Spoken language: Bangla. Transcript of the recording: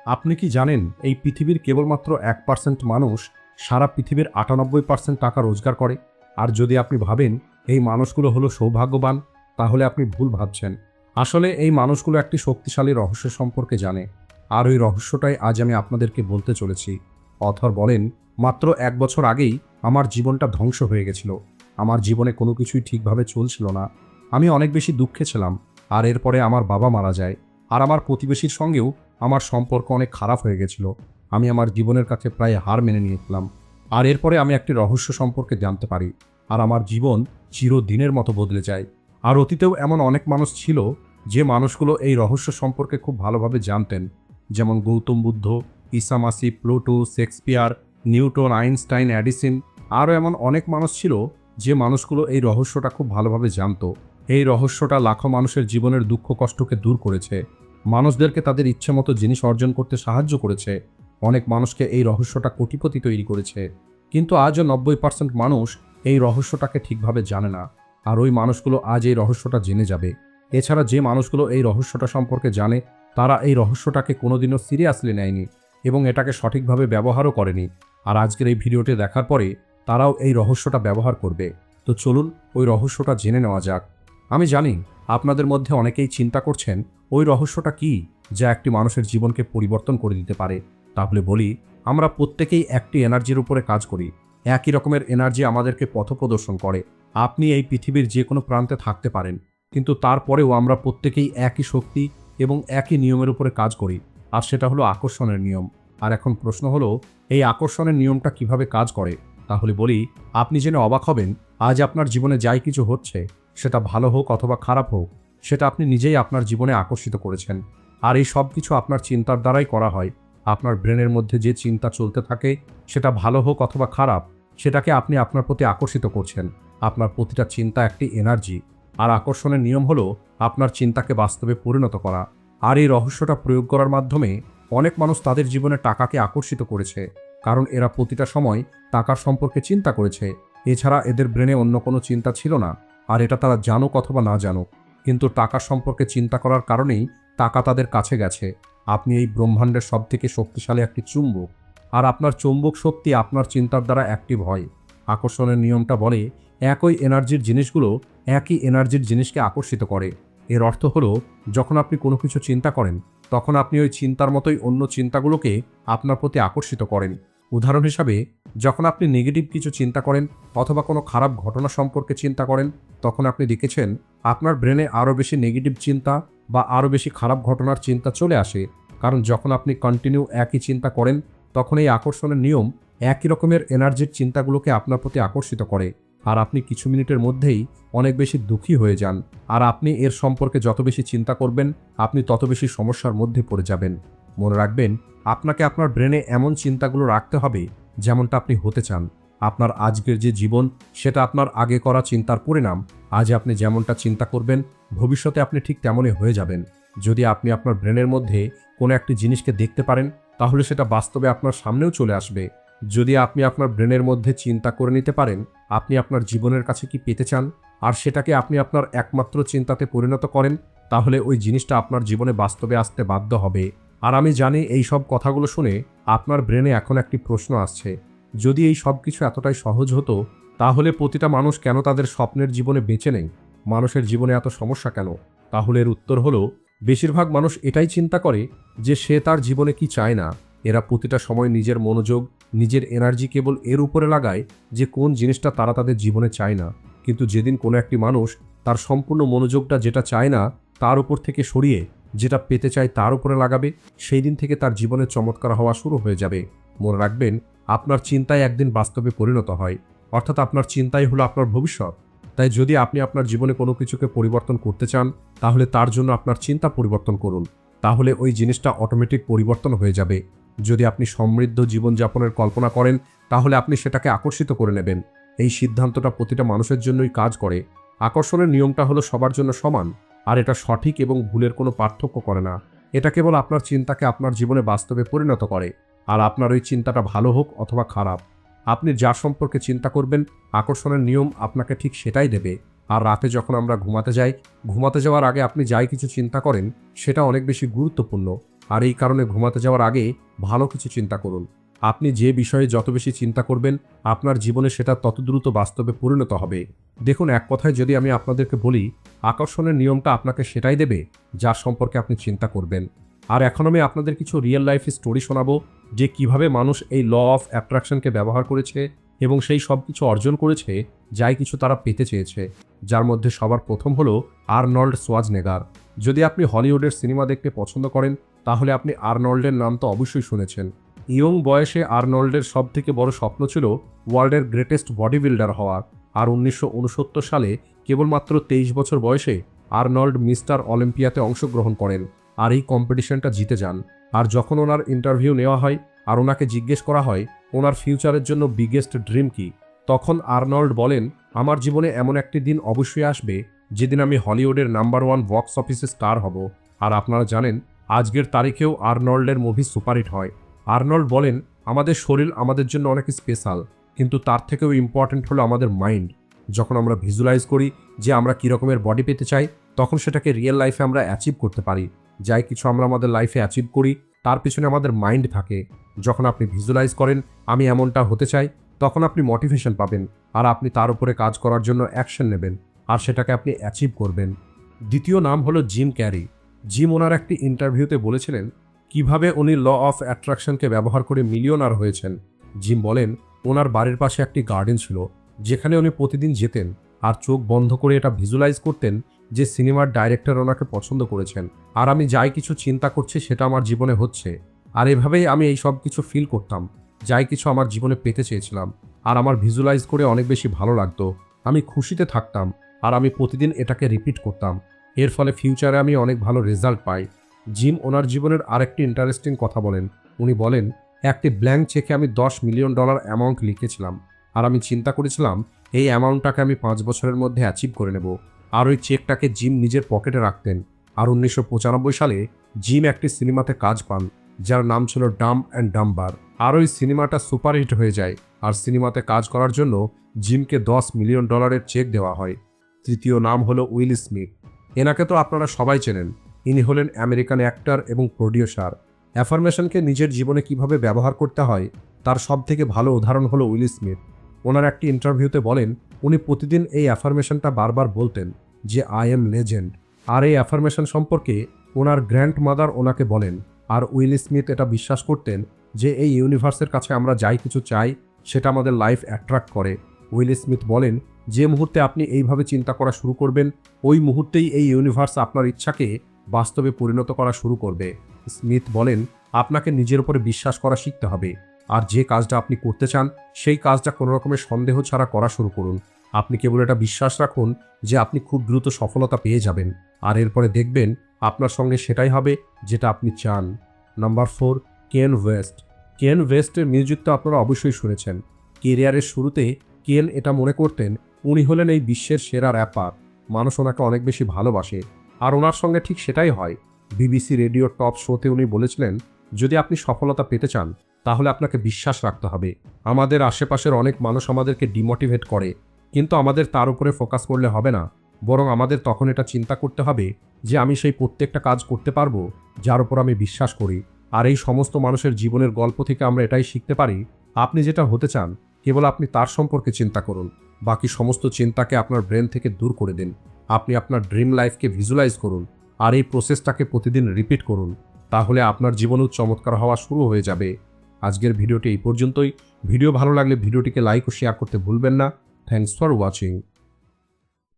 আপনি কি জানেন এই পৃথিবীর কেবলমাত্র 1% মানুষ সারা পৃথিবীর 98% টাকা রোজগার করে? আর যদি আপনি ভাবেন এই মানুষগুলো হলো সৌভাগ্যবান, তাহলে আপনি ভুল ভাবছেন। আসলে এই মানুষগুলো একটি শক্তিশালী রহস্য সম্পর্কে জানে, আর ওই রহস্যটাই আজ আমি আপনাদেরকে বলতে চলেছি। অথর বলেন, মাত্র 1 বছর আগেই আমার জীবনটা ধ্বংস হয়ে গেছিল। আমার জীবনে কোনো কিছুই ঠিকভাবে চলছিল না। আমি অনেক বেশি দুঃখে ছিলাম। আর এরপরে আমার বাবা মারা যায়। আর আমার প্রতিবেশীর সঙ্গেও আমার সম্পর্ক অনেক খারাপ হয়ে গেছিল। আমি আমার জীবনের কাছে প্রায় হার মেনে নিয়েছিলাম। আর এরপরে আমি একটি রহস্য সম্পর্কে জানতে পারি, আর আমার জীবন চিরদিনের মতো বদলে যায়। আর অতীতেও এমন অনেক মানুষ ছিল, যে মানুষগুলো এই রহস্য সম্পর্কে খুব ভালোভাবে জানতেন, যেমন গৌতম বুদ্ধ, ঈসা মাসি, Pluto, Shakespeare, Newton, Einstein, Edison. আরও এমন অনেক মানুষ ছিল, যে মানুষগুলো এই রহস্যটা খুব ভালোভাবে জানতো। এই রহস্যটা লাখো মানুষের জীবনের দুঃখ কষ্টকে দূর করেছে, মানুষদেরকে তাদের ইচ্ছেমতো জিনিস অর্জন করতে সাহায্য করেছে, অনেক মানুষকে এই রহস্যটা কোটিপতি তৈরি করেছে। কিন্তু আজও 90% মানুষ এই রহস্যটাকে ঠিকভাবে জানে না। আর ওই মানুষগুলো আজ এই রহস্যটা জেনে যাবে। এছাড়া যে মানুষগুলো এই রহস্যটা সম্পর্কে জানে, তারা এই রহস্যটাকে কোনোদিনও সিরিয়াসলি নেয়নি এবং এটাকে সঠিকভাবে ব্যবহারও করেনি। আর আজকের এই ভিডিওটি দেখার পরে তারাও এই রহস্যটা ব্যবহার করবে। তো চলুন ওই রহস্যটা জেনে নেওয়া যাক। আমি জানি আপনাদের মধ্যে অনেকেই চিন্তা করছেন, ওই রহস্যটা কি যা একটি মানুষের জীবনকে পরিবর্তন করে দিতে পারে। তাহলে বলি, আমরা প্রত্যেকেই একটি এনার্জির উপরে কাজ করি। একই রকমের এনার্জি আমাদেরকে পথপ্রদর্শন করে। আপনি এই পৃথিবীর যে কোনো প্রান্তে থাকতে পারেন, কিন্তু তারপরেও আমরা প্রত্যেকেই একই শক্তি এবং একই নিয়মের উপরে কাজ করি, আর সেটা হলো আকর্ষণের নিয়ম। আর এখন প্রশ্ন হলো, এই আকর্ষণের নিয়মটা কিভাবে কাজ করে। তাহলে বলি, আপনি জেনে অবাক হবেন, আজ আপনার জীবনে যাই কিছু হচ্ছে, সেটা ভালো হোক অথবা খারাপ হোক, সেটা আপনি নিজেই আপনার জীবনে আকর্ষিত করেছেন। আর এই সব কিছু আপনার চিন্তার দ্বারাই করা হয়। আপনার ব্রেনের মধ্যে যে চিন্তা চলতে থাকে, সেটা ভালো হোক অথবা খারাপ, সেটাকে আপনি আপনার প্রতি আকর্ষিত করছেন। আপনার প্রতিটা চিন্তা একটি এনার্জি, আর আকর্ষণের নিয়ম হলো আপনার চিন্তাকে বাস্তবে পরিণত করা। আর এই রহস্যটা প্রয়োগ করার মাধ্যমে অনেক মানুষ তাদের জীবনে টাকাকে আকর্ষিত করেছে, কারণ এরা প্রতিটা সময় টাকার সম্পর্কে চিন্তা করেছে। এছাড়া এদের ব্রেনে অন্য কোনো চিন্তা ছিল না। আর এটা তারা জানুক অথবা না জানুক, কিন্তু টাকা সম্পর্কে চিন্তা করার কারণেই টাকা তাদের কাছে গেছে। আপনি এই ব্রহ্মাণ্ডের সবথেকে শক্তিশালী একটি চুম্বক, আর আপনার চৌম্বক শক্তি আপনার চিন্তার দ্বারা অ্যাক্টিভ হয়। আকর্ষণের নিয়মটা বলে, একই এনার্জির জিনিসগুলো একই এনার্জির জিনিসকে আকর্ষিত করে। এর অর্থ হলো, যখন আপনি কোনো কিছু চিন্তা করেন, তখন আপনি ওই চিন্তার মতোই অন্য চিন্তাগুলোকে আপনার প্রতি আকর্ষিত করেন। উদাহরণ হিসাবে, যখন আপনি নেগেটিভ কিছু চিন্তা করেন অথবা কোনো খারাপ ঘটনা সম্পর্কে চিন্তা করেন, তখন আপনি দেখেছেন আপনার ব্রেনে আরও বেশি নেগেটিভ চিন্তা বা আরও বেশি খারাপ ঘটনার চিন্তা চলে আসে। কারণ যখন আপনি কন্টিনিউ একই চিন্তা করেন, তখন এই আকর্ষণের নিয়ম একই রকমের এনার্জির চিন্তাগুলোকে আপনার প্রতি আকর্ষিত করে। আর আপনি কিছু মিনিটের মধ্যেই অনেক বেশি দুঃখী হয়ে যান। আর আপনি এর সম্পর্কে যত বেশি চিন্তা করবেন, আপনি তত বেশি সমস্যার মধ্যে পড়ে যাবেন। মনে রাখবেন, আপনাকে আপনার ব্রেনে এমন চিন্তাগুলো রাখতে হবে যেমনটা আপনি হতে চান। আপনার আজকের যে জীবন, সেটা আপনার আগে করা চিন্তার পরিণাম। আজ আপনি যেমনটা চিন্তা করবেন, ভবিষ্যতে আপনি ঠিক তেমনই হয়ে যাবেন। যদি আপনি আপনার ব্রেনের মধ্যে কোনো একটি জিনিসকে দেখতে পারেন, তাহলে সেটা বাস্তবে আপনার সামনেও চলে আসবে। যদি আপনি আপনার ব্রেনের মধ্যে চিন্তা করে নিতে পারেন আপনি আপনার জীবনের কাছে কি পেতে চান, আর সেটাকে আপনি আপনার একমাত্র চিন্তাতে পরিণত করেন, তাহলে ওই জিনিসটা আপনার জীবনে বাস্তবে আসতে বাধ্য হবে। আর আমি জানি এই সব কথাগুলো শুনে আপনার ব্রেনে এখন একটি প্রশ্ন আসছে, যদি এই সব কিছু এতটাই সহজ হতো, তাহলে প্রতিটা মানুষ কেন তাদের স্বপ্নের জীবনে বেঁচে নেই? মানুষের জীবনে এত সমস্যা কেন? তাহলে এর উত্তর হলো, বেশিরভাগ মানুষ এটাই চিন্তা করে যে সে তার জীবনে কি চায় না। এরা প্রতিটা সময় নিজের মনোযোগ, নিজের এনার্জি কেবল এর উপরে লাগায় যে কোন জিনিসটা তারা তাদের জীবনে চায় না। কিন্তু যেদিন কোনো একটি মানুষ তার সম্পূর্ণ মনোযোগটা যেটা চায় না তার উপর থেকে সরিয়ে যেটা পেতে চায় তার উপরে লাগাবে, সেই দিন থেকে তার জীবনে চমৎকার হওয়া শুরু হয়ে যাবে। মনে রাখবেন, আপনার চিন্তায় একদিন বাস্তবে পরিণত হয়, অর্থাৎ আপনার চিন্তাই হলো আপনার ভবিষ্যৎ। তাই যদি আপনি আপনার জীবনে কোনো কিছুকে পরিবর্তন করতে চান, তাহলে তার জন্য আপনার চিন্তা পরিবর্তন করুন। তাহলে ওই জিনিসটা অটোমেটিক পরিবর্তন হয়ে যাবে। যদি আপনি সমৃদ্ধ জীবনযাপনের কল্পনা করেন, তাহলে আপনি সেটাকে আকর্ষিত করে নেবেন। এই সিদ্ধান্তটা প্রতিটা মানুষের জন্যই কাজ করে। আকর্ষণের নিয়মটা হলো সবার জন্য সমান, আর এটা সঠিক এবং ভুলের কোনো পার্থক্য করে না। এটা কেবল আপনার চিন্তাকে আপনার জীবনে বাস্তবে পরিণত করে। আর আপনার ওই চিন্তাটা ভালো হোক অথবা খারাপ, আপনি যার সম্পর্কে চিন্তা করবেন, আকর্ষণের নিয়ম আপনাকে ঠিক সেটাই দেবে। আর রাতে যখন আমরা ঘুমাতে যাই, ঘুমাতে যাওয়ার আগে আপনি যাই কিছু চিন্তা করেন, সেটা অনেক বেশি গুরুত্বপূর্ণ। আর এই কারণে ঘুমাতে যাওয়ার আগে ভালো কিছু চিন্তা করুন। আপনি যে বিষয়ে যত বেশি চিন্তা করবেন আপনার জীবনে সেটা তত দ্রুত বাস্তবে পরিণত হবে। দেখুন, এক কথায় যদি আমি আপনাদেরকে বলি, আকর্ষণের নিয়মটা আপনাকে সেটাই দেবে যার সম্পর্কে আপনি চিন্তা করবেন। আর এখন আমি আপনাদের কিছু রিয়েল লাইফ স্টোরি শোনাবো যে কিভাবে মানুষ এই ল অফ অ্যাট্রাকশনকে ব্যবহার করেছে এবং সেই সব কিছু অর্জন করেছে যাই কিছু তারা পেতে চেয়েছে। যার মধ্যে সবার প্রথম হলো আর্নল্ড সোয়াজনেগার। যদি আপনি হলিউডের সিনেমা দেখতে পছন্দ করেন তাহলে আপনি আর্নল্ডের নাম তো অবশ্যই শুনেছেন। ইয়ং বয়সে আর্নল্ডের সব থেকে বড় স্বপ্ন ছিল ওয়ার্ল্ডের গ্রেটেস্ট বডি বিল্ডার হওয়ার। আর 1969 সালে কেবলমাত্র 23 বছর বয়সে আর্নল্ড মিস্টার অলিম্পিয়াতে অংশগ্রহণ করেন আর এই কম্পিটিশনটা জিতে যান। আর যখন ওনার ইন্টারভিউ নেওয়া হয় আর ওনাকে জিজ্ঞেস করা হয় ওনার ফিউচারের জন্য বিগেস্ট ড্রিম কি, তখন আর্নল্ড বলেন, আমার জীবনে এমন একটি দিন অবশ্যই আসবে যেদিন আমি হলিউডের নাম্বার 1 বক্স অফিসে স্টার হব। আর আপনারা জানেন আজকের তারিখেও আর্নল্ডের মুভি সুপারহিট হয়। আর্নল্ড বলেন, আমাদের শরীর আমাদের জন্য অনেক স্পেশাল, কিন্তু তার থেকেও ইম্পর্ট্যান্ট হলো আমাদের মাইন্ড। যখন আমরা ভিজুয়ালাইজ করি যে আমরা কী রকমের বডি পেতে চাই তখন সেটাকে রিয়েল লাইফে আমরা অ্যাচিভ করতে পারি। যাই কিছু আমরা আমাদের লাইফে অ্যাচিভ করি তার পিছনে আমাদের মাইন্ড থাকে। যখন আপনি ভিজুয়ালাইজ করেন আমি এমনটা হতে চাই তখন আপনি মোটিভেশন পাবেন আর আপনি তার উপরে কাজ করার জন্য অ্যাকশন নেবেন আর সেটাকে আপনি অ্যাচিভ করবেন। দ্বিতীয় নাম হলো জিম ক্যারি। জিম ওনার একটি ইন্টারভিউতে বলেছিলেন কিভাবে উনি ল অফ অ্যাট্রাকশনকে ব্যবহার করে মিলিয়নার হয়েছেন। জিম বলেন, ওনার বাড়ির পাশে একটি গার্ডেন ছিল যেখানে উনি প্রতিদিন যেতেন আর চোখ বন্ধ করে এটা ভিজুয়ালাইজ করতেন যে সিনেমার ডাইরেক্টর ওনাকে পছন্দ করেছেন আর আমি যাই কিছু চিন্তা করছি সেটা আমার জীবনে হচ্ছে। আর এভাবেই আমি এই সব কিছু ফিল করতাম, যাই কিছু আমার জীবনে পেতে চেয়েছিলাম আর আমার ভিজুয়ালাইজ করে অনেক বেশি ভালো লাগতো। আমি খুশিতে থাকতাম আর আমি প্রতিদিন এটাকে রিপিট করতাম। এর ফলে ফিউচারে আমি অনেক ভালো রেজাল্ট পাই। জিম ওনার জীবনের আরেকটি ইন্টারেস্টিং কথা বলেন। উনি বলেন, একটি ব্ল্যাঙ্ক চেকে আমি $10 মিলিয়ন অ্যামাউন্ট লিখেছিলাম আর আমি চিন্তা করেছিলাম এই অ্যামাউন্টটাকে আমি 5 বছরের মধ্যে অ্যাচিভ করে নেব। আর ওই চেকটাকে জিম নিজের পকেটে রাখতেন। আর 1995 সালে জিম একটি সিনেমাতে কাজ পান যার নাম ছিল ডাম্ব অ্যান্ড ডাম্বার। আর ওই সিনেমাটা সুপারহিট হয়ে যায় আর সিনেমাতে কাজ করার জন্য জিমকে $10 মিলিয়ন চেক দেওয়া হয়। তৃতীয় নাম হলো উইল স্মিথ। এনাকে তো আপনারা সবাই চেনেন। ইনি হলেন আমেরিকান অ্যাক্টর এবং প্রডিউসার। অ্যাফার্মেশনকে নিজের জীবনে কিভাবে ব্যবহার করতে হয় তার সব থেকে ভালো উদাহরণ হলো উইল স্মিথ। ওনার একটি ইন্টারভিউতে বলেন উনি প্রতিদিন এই অ্যাফার্মেশনটা বারবার বলতেন যে আই এম লেজেন্ড। আর এই অ্যাফার্মেশন সম্পর্কে ওনার গ্র্যান্ড মাদার ওনাকে বলেন। আর উইল স্মিথ এটা বিশ্বাস করতেন যে এই ইউনিভার্সের কাছে আমরা যাই কিছু চাই সেটা আমাদের লাইফ অ্যাট্রাক্ট করে। উইল স্মিথ বলেন, যে মুহূর্তে আপনি এইভাবে চিন্তা করা শুরু করবেন ওই মুহূর্তেই এই ইউনিভার্স আপনার ইচ্ছাকে বাস্তবে পরিণত করা শুরু করবে। স্মিথ বলেন, আপনাকে নিজের উপরে বিশ্বাস করা শিখতে হবে আর যে কাজটা আপনি করতে চান সেই কাজটা কোনো রকমের সন্দেহ ছাড়া করা শুরু করুন। আপনি কেবল এটা বিশ্বাস রাখুন যে আপনি খুব দ্রুত সফলতা পেয়ে যাবেন আর এরপরে দেখবেন আপনার সঙ্গে সেটাই হবে যেটা আপনি চান। নাম্বার 4, কেন ওয়েস্ট। কেন ওয়েস্টের মিউজিক তো আপনারা অবশ্যই শুনেছেন। কেরিয়ারের শুরুতে কেন এটা মনে করতেন উনি হলেন এই বিশ্বের সেরা র্যাপার, মানুষ ওনাকে অনেক বেশি ভালোবাসে। আর ওনার সঙ্গে ঠিক সেটাই হয়। বিবিসি রেডিও টপ শোতে উনি বলেছিলেন, যদি আপনি সফলতা পেতে চান তাহলে আপনাকে বিশ্বাস রাখতে হবে। আমাদের আশেপাশের অনেক মানুষ আমাদেরকে ডিমোটিভেট করে, কিন্তু আমাদের তার উপরে ফোকাস করলে হবে না, বরং আমাদের তখন এটা চিন্তা করতে হবে যে আমি সেই প্রত্যেকটা কাজ করতে পারবো যার উপর আমি বিশ্বাস করি। আর এই সমস্ত মানুষের জীবনের গল্প থেকে আমরা এটাই শিখতে পারি, আপনি যেটা হতে চান কেবল আপনি তার সম্পর্কে চিন্তা করুন, বাকি সমস্ত চিন্তাকে আপনার ব্রেন থেকে দূর করে দিন। আপনি আপনার ড্রিম লাইফকে ভিজুয়ালাইজ করুন আর এই প্রসেসটাকে প্রতিদিন রিপিট করুন, তাহলে আপনার জীবনও চমৎকার হওয়া শুরু হয়ে যাবে। আজকের ভিডিওটি এই পর্যন্তই। ভিডিও ভালো লাগলে ভিডিওটিকে লাইক ও শেয়ার করতে ভুলবেন না। Thanks for watching.